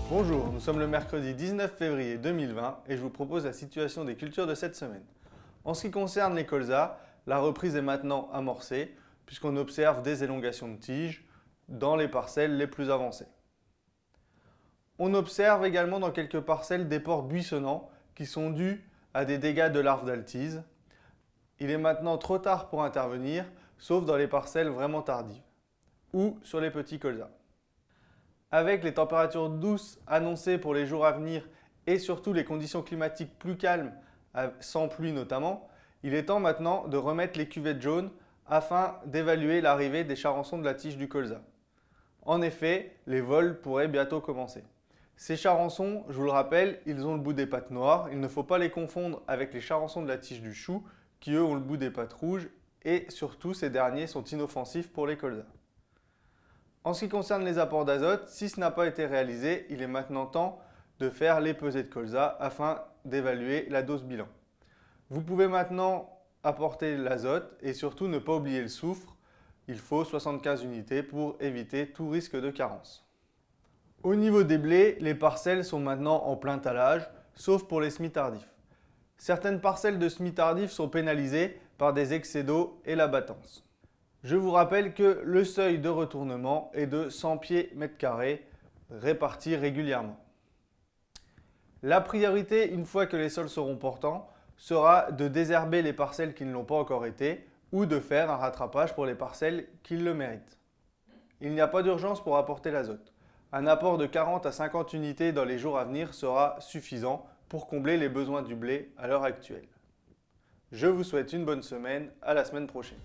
Bonjour, nous sommes le mercredi 19 février 2020 et je vous propose la situation des cultures de cette semaine. En ce qui concerne les colzas, la reprise est maintenant amorcée puisqu'on observe des élongations de tiges dans les parcelles les plus avancées. On observe également dans quelques parcelles des pores buissonnants qui sont dus à des dégâts de larves d'altise. Il est maintenant trop tard pour intervenir, sauf dans les parcelles vraiment tardives ou sur les petits colzas. Avec les températures douces annoncées pour les jours à venir et surtout les conditions climatiques plus calmes, sans pluie notamment, il est temps maintenant de remettre les cuvettes jaunes afin d'évaluer l'arrivée des charançons de la tige du colza. En effet, les vols pourraient bientôt commencer. Ces charançons, je vous le rappelle, ils ont le bout des pattes noires. Il ne faut pas les confondre avec les charançons de la tige du chou qui eux ont le bout des pattes rouges et surtout ces derniers sont inoffensifs pour les colzas. En ce qui concerne les apports d'azote, si ce n'a pas été réalisé, il est maintenant temps de faire les pesées de colza afin d'évaluer la dose bilan. Vous pouvez maintenant apporter l'azote et surtout ne pas oublier le soufre. Il faut 75 unités pour éviter tout risque de carence. Au niveau des blés, les parcelles sont maintenant en plein talage, sauf pour les semis tardifs. Certaines parcelles de semis tardifs sont pénalisées par des excès d'eau et la battance. Je vous rappelle que le seuil de retournement est de 100 pieds mètres carrés répartis régulièrement. La priorité, une fois que les sols seront portants, sera de désherber les parcelles qui ne l'ont pas encore été ou de faire un rattrapage pour les parcelles qui le méritent. Il n'y a pas d'urgence pour apporter l'azote. Un apport de 40 à 50 unités dans les jours à venir sera suffisant pour combler les besoins du blé à l'heure actuelle. Je vous souhaite une bonne semaine, à la semaine prochaine.